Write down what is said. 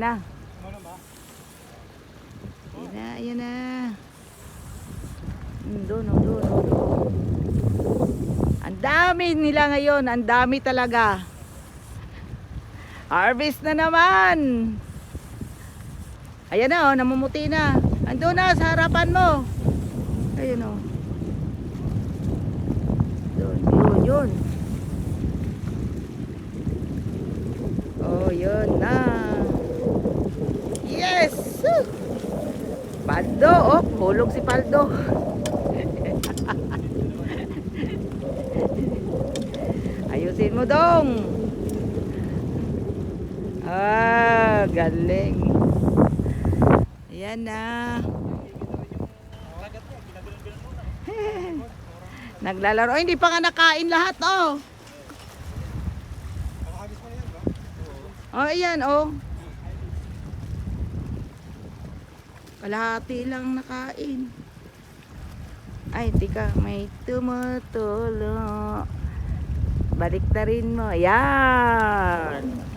Na. Ayan na. Doon. Ang dami nila ngayon. Ang dami talaga. Harvest na naman. Ayan na, namumuti na. Andun na sa harapan mo. Ayan o. Yun. Oh, yun na. Yes! Paldo, oh, hulog si Paldo. Ayusin mo dong. Ah, galing. Ayan na. Naglalaro. Ay, hindi pa nga nakain lahat, oh. Oh, ayan, oh. Kalahati lang nakain. Ay, tika, may tumutulo. Balik na rin mo. Ayan.